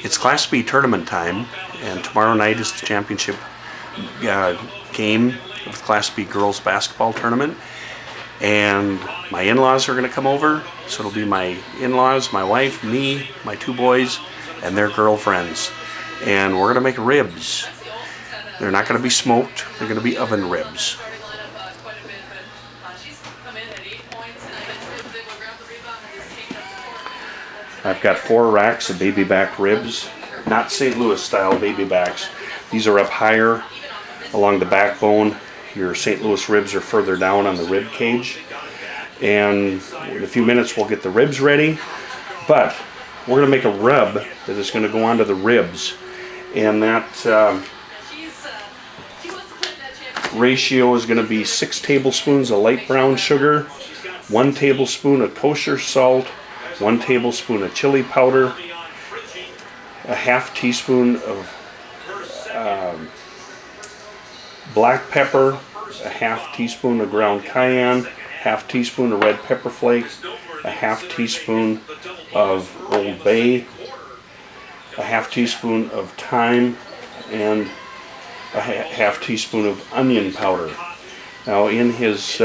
It's Class B tournament time, and tomorrow night is the championship game of the Class B girls basketball tournament. And my in-laws are going to come over, so it'll be my in-laws, my wife, me, my two boys, and their girlfriends. And we're going to make ribs. They're not going to be smoked, they're going to be oven ribs. I've got 4 racks of baby back ribs, not St. Louis style baby backs. These are up higher along the backbone. Your St. Louis ribs are further down on the rib cage. And in a few minutes we'll get the ribs ready, but we're going to make a rub that is going to go onto the ribs. And that ratio is going to be 6 tablespoons of light brown sugar, 1 tablespoon of kosher salt, 1 tablespoon of chili powder, a half teaspoon of black pepper, a half teaspoon of ground cayenne, half teaspoon of red pepper flakes, a half teaspoon of Old Bay, a half teaspoon of thyme, and a half teaspoon of onion powder. Now in his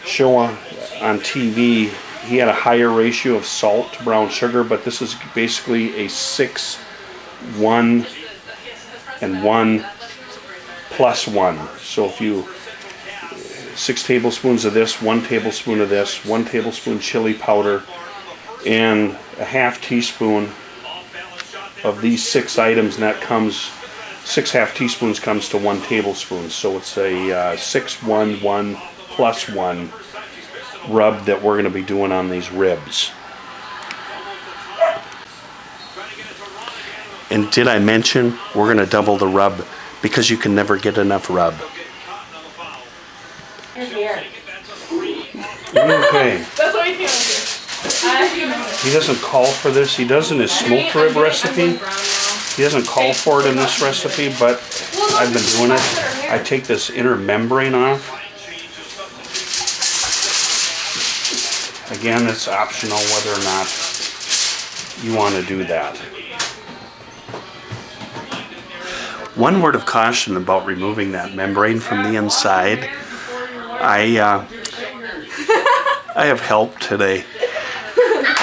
show on TV, he had a higher ratio of salt to brown sugar, but this is basically a 6, 1, and 1 plus 1. So if you 6 tablespoons of this, 1 tablespoon of this, 1 tablespoon chili powder, and a half teaspoon of these 6 items, and that comes 6 half teaspoons comes to 1 tablespoon. So it's a 6, 1, 1 plus 1 rub that we're going to be doing on these ribs. And did I mention we're going to double the rub because you can never get enough rub? Okay. That's what he came with. He doesn't call for this. He does in his smoked rib recipe. He doesn't call for it in this recipe, but I've been doing it. I take this inner membrane off. Again, it's optional whether or not you want to do that. One word of caution about removing that membrane from the inside. I have help today.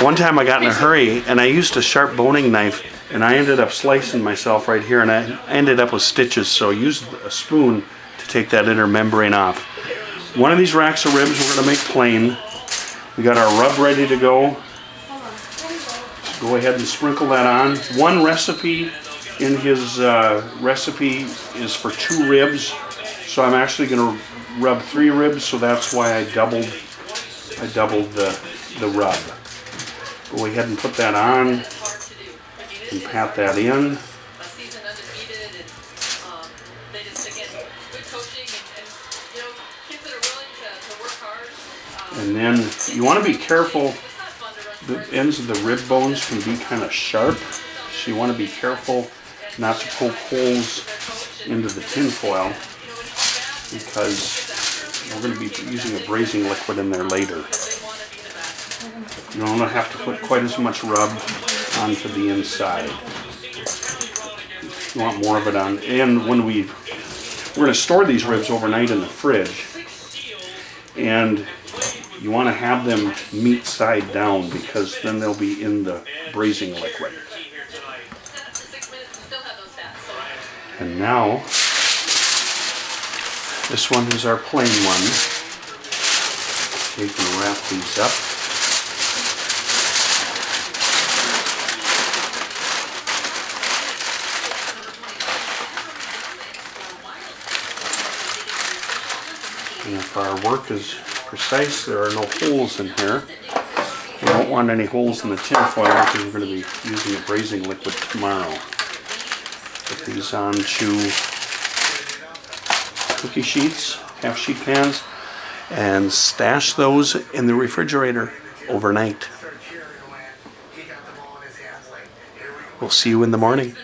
One time I got in a hurry and I used a sharp boning knife and I ended up slicing myself right here, and I ended up with stitches, so I used a spoon to take that inner membrane off. One of these racks of ribs we're going to make plain. We got our rub ready to go. So go ahead and sprinkle that on. One recipe in his recipe is for 2 ribs, so I'm actually going to rub 3 ribs, so that's why I doubled the rub. Go ahead and put that on and pat that in. And then you want to be careful, the ends of the rib bones can be kind of sharp, so you want to be careful not to poke holes into the tin foil, because we're going to be using a braising liquid in there later. You don't have to put quite as much rub onto the inside. You want more of it on. And when we're going to store these ribs overnight in the fridge, and you want to have them meat side down, because then they'll be in the braising liquid. And now, this one is our plain one. So you can wrap these up. And if our work is precise, there are no holes in here. We don't want any holes in the tin foil because we're going to be using a braising liquid tomorrow. Put these onto cookie sheets, half sheet pans, and stash those in the refrigerator overnight. We'll see you in the morning.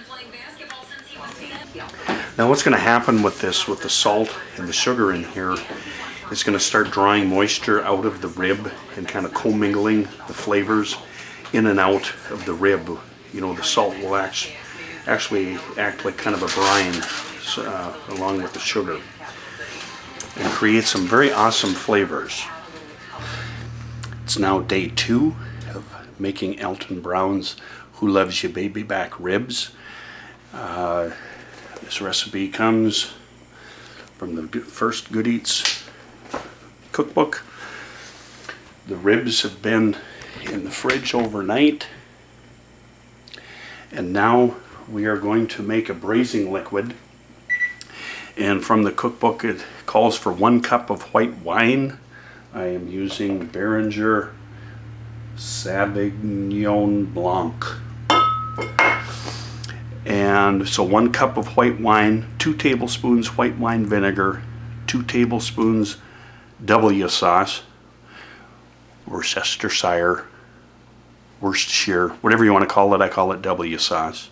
Now what's going to happen with this, with the salt and the sugar in here, it's going to start drawing moisture out of the rib and kind of commingling the flavors. in and out of the rib. You know, the salt will actually act like kind of a brine along with the sugar and create some very awesome flavors. It's now day 2 of making Alton Brown's Who Loves You Baby Back Ribs. This recipe comes from the First Good Eats cookbook. The ribs have been in the fridge overnight, and now we are going to make a braising liquid. And from the cookbook it calls for 1 cup of white wine. I am using Beringer Sauvignon Blanc. And so 1 cup of white wine, 2 tablespoons white wine vinegar, 2 tablespoons W sauce, Worcestershire, whatever you want to call it, I call it W sauce,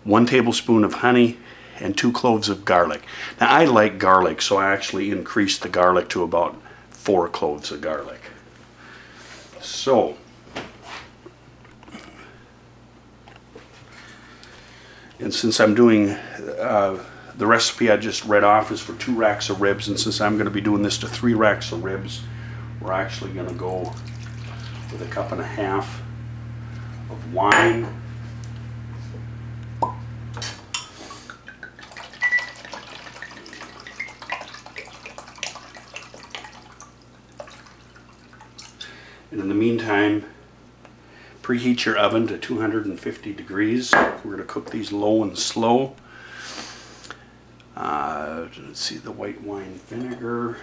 1 tablespoon of honey, and 2 cloves of garlic. Now I like garlic, so I actually increased the garlic to about 4 cloves of garlic. So, and since I'm doing the recipe I just read off is for 2 racks of ribs, and since I'm going to be doing this to 3 racks of ribs, we're actually going to go with 1.5 cups of wine, and in the meantime, preheat your oven to 250 degrees. We're going to cook these low and slow. Let's see, the white wine vinegar,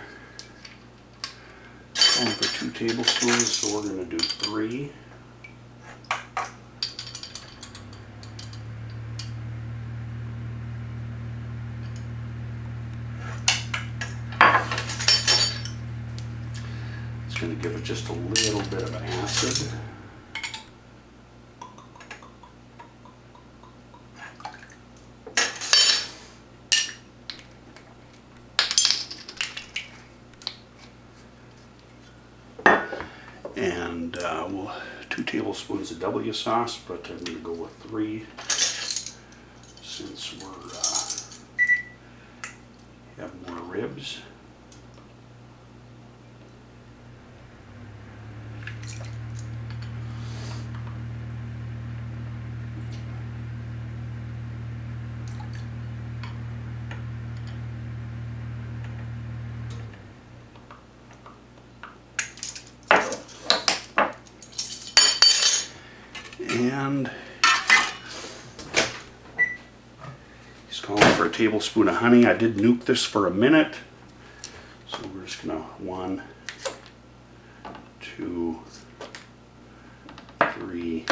going for 2 tablespoons, so we're going to do 3. It's going to give it just a little bit of acid. And 2 tablespoons of W sauce, but I'm going to go with 3 since we have more ribs. And he's calling for a tablespoon of honey. I did nuke this for a minute, so we're just gonna 1, 2, 3,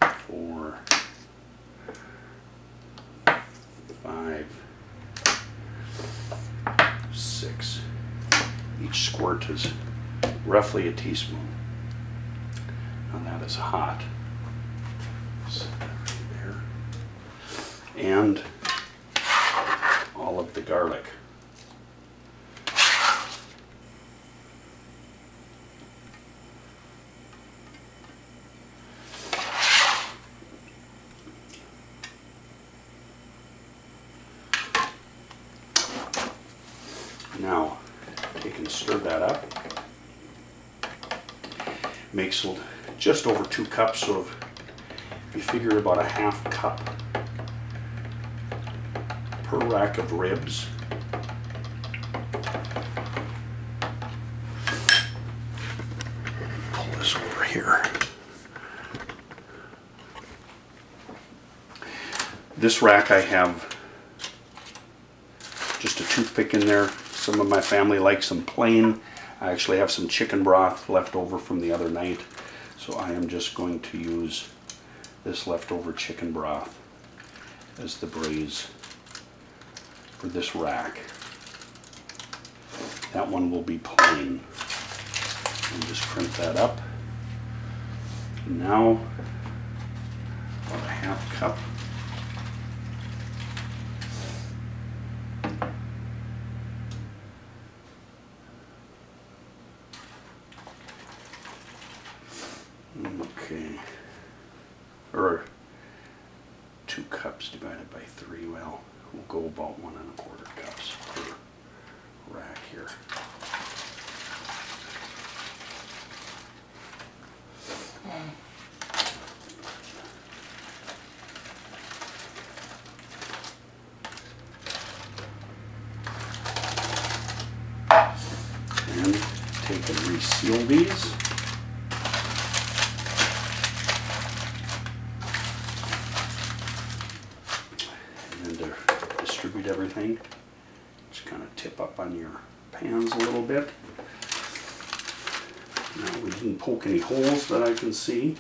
4, 5, 6. Each squirt is roughly a teaspoon. And that is hot. Set that right there. And all of the garlic. Now, take and stir that up. Makes just over 2 cups, so if you figure about 1/2 cup per rack of ribs. Pull this over here. This rack I have just a toothpick in there. Some of my family likes them plain. I actually have some chicken broth left over from the other night, so I am just going to use this leftover chicken broth as the braise for this rack. That one will be plain. And just crimp that up. And now, about 1/2 cup Okay. Or 2 cups divided by 3. Well, we'll go about 1 1/4 cups per rack here. And take and reseal these. And then to distribute everything, just kind of tip up on your pans a little bit. Now we didn't poke any holes that I can see.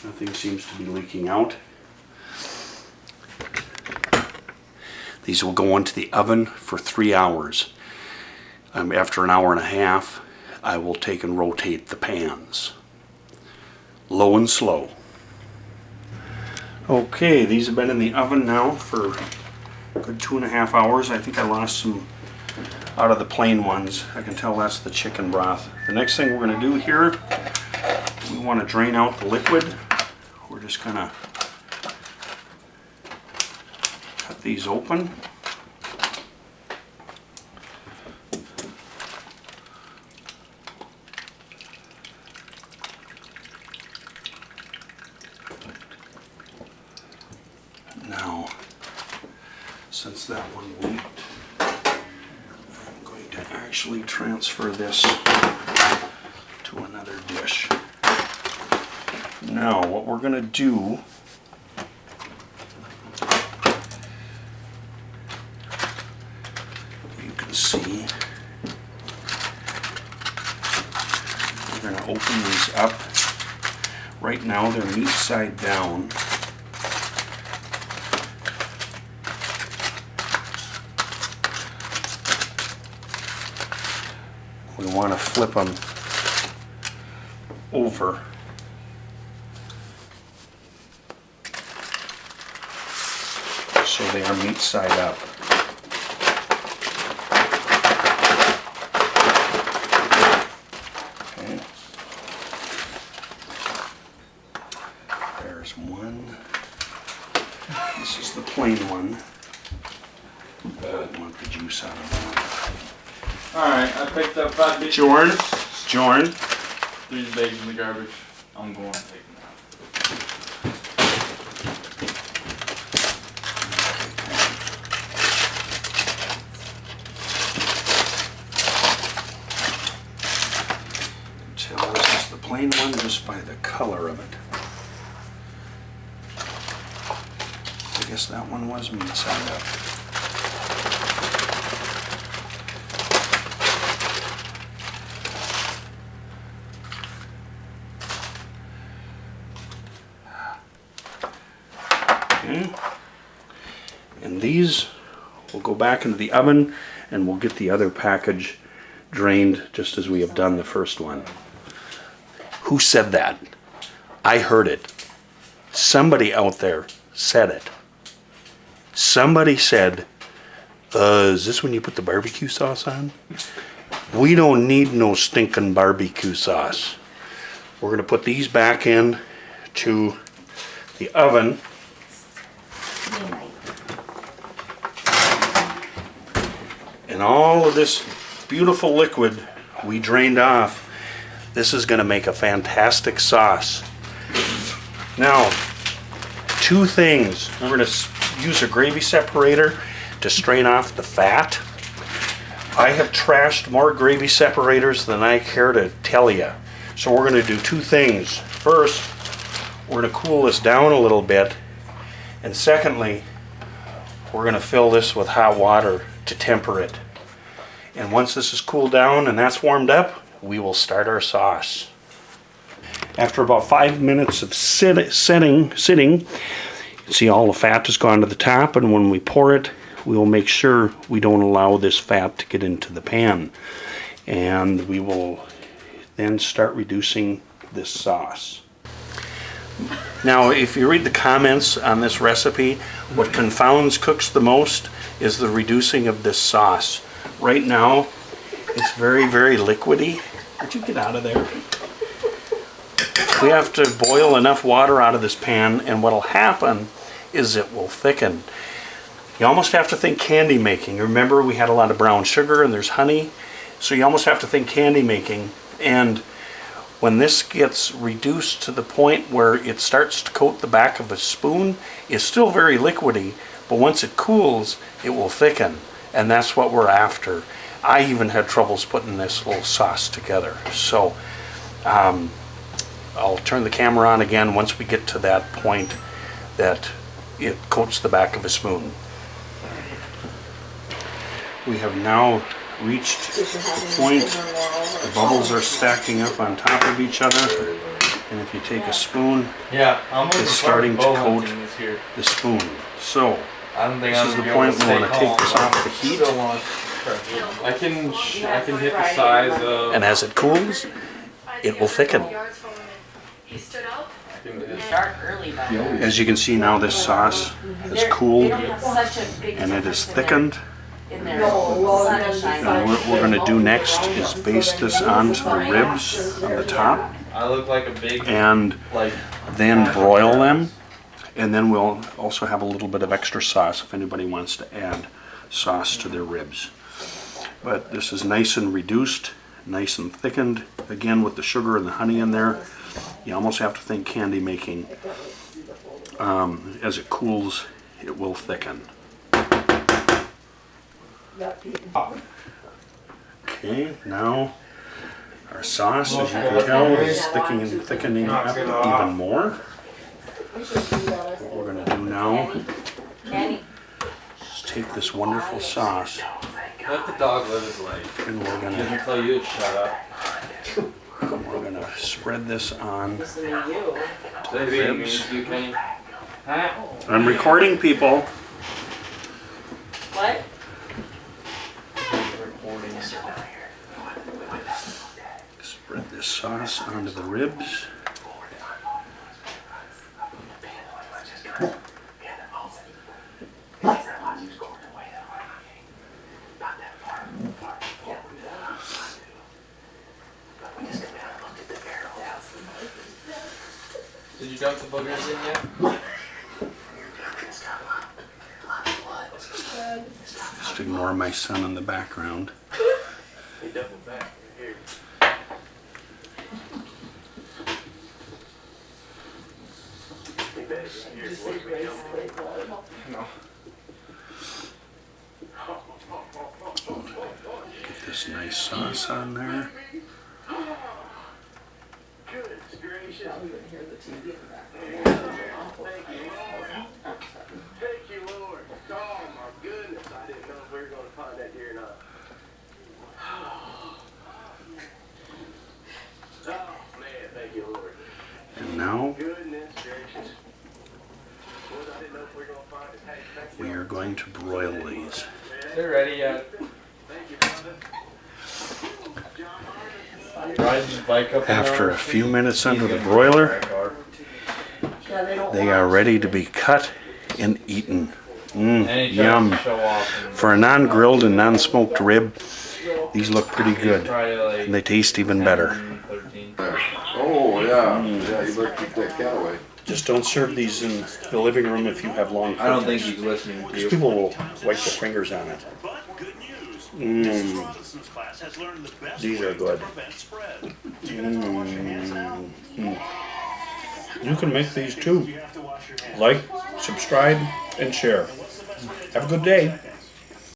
Nothing seems to be leaking out. These will go into the oven for 3 hours. After an hour and a half, I will take and rotate the pans. Low and slow. Okay, these have been in the oven now for a good 2.5 hours. I think I lost some out of the plain ones. I can tell that's the chicken broth. The next thing we're going to do here, we want to drain out the liquid. We're just going to cut these open. Now, since that one leaked, I'm going to actually transfer this to another dish. Now, what we're going to do, you can see, we're going to open these up. Right now, they're meat side down. We want to flip them over. So they are meat side up. Okay. There's one. This is the plain one. I want the juice out of that. Alright, I picked up 5 big Jorn. 3 bags in the garbage. I'm going to take them out. Tell this is the plain one just by the color of it. I guess that one was meat side up. Okay. And these will go back into the oven and we'll get the other package drained just as we have done the first one. Who said that? I heard it. Somebody out there said it. Somebody said, is this when you put the barbecue sauce on? We don't need no stinking barbecue sauce. We're going to put these back in to the oven. And all of this beautiful liquid we drained off, this is going to make a fantastic sauce. Now, 2 things. We're going to use a gravy separator to strain off the fat. I have trashed more gravy separators than I care to tell you. So we're going to do 2 things. First, we're going to cool this down a little bit. And secondly, we're going to fill this with hot water to temper it. And once this is cooled down and that's warmed up, we will start our sauce. After about 5 minutes of sitting, see all the fat has gone to the top, and when we pour it, we will make sure we don't allow this fat to get into the pan. And we will then start reducing this sauce. Now, if you read the comments on this recipe, what confounds cooks the most is the reducing of this sauce. Right now, it's very, very liquidy. Would you get out of there? We have to boil enough water out of this pan, and what'll happen is it will thicken. You almost have to think candy making. Remember, we had a lot of brown sugar and there's honey, so you almost have to think candy making. And when this gets reduced to the point where it starts to coat the back of a spoon, it's still very liquidy, but once it cools, it will thicken, and that's what we're after. I even had troubles putting this little sauce together. So I'll turn the camera on again once we get to that point that it coats the back of a spoon. We have now reached the point the bubbles are stacking up on top of each other, and if you take a spoon, Yeah, I'm it's starting to coat the spoon. So this is the point we want to take this off the heat, I can hit the size of. and as it cools, it will thicken. Start early, but As you can see now, this sauce has cooled such a big and it is thickened. in there. Sunshine. And what we're going to do next is baste this onto the ribs on the top I look like a big and like. then broil them. And then we'll also have a little bit of extra sauce if anybody wants to add sauce to their ribs. But this is nice and reduced, nice and thickened, again with the sugar and the honey in there. You almost have to think candy making. As it cools, it will thicken. Okay, now our sauce, as you can tell, is thickening up even more. What we're going to do now is take this wonderful sauce Let the dog live his life. and we're going He doesn't to tell you to shut up. spread this on. Baby, you Kenny. Huh? I'm recording, people. What? Spread this sauce onto the ribs. Did you dump the boogers in yet? Just ignore my son in the background. He dumped back. Here. No. Get this nice sauce on there. Thank you, Lord. Oh my goodness, I didn't know if we were going to find that deer or not. Oh man, thank you, Lord. And now Goodness gracious. Lord, I didn't know if we were going to find it. Hey, thank you. we are going to broil these. They're ready yet. Thank you, brother. Riding his bike up. After a few minutes under the broiler, they are ready to be cut and eaten. Yum. For a non-grilled and non-smoked rib, these look pretty good. And they taste even better. Oh, yeah. Yeah, you better keep that cat away. Just don't serve these in the living room if you have long I don't think curtains. he's listening to Because you. people will wipe their fingers on it. These are good. You can make these too. Like, subscribe, and share. Have a good day.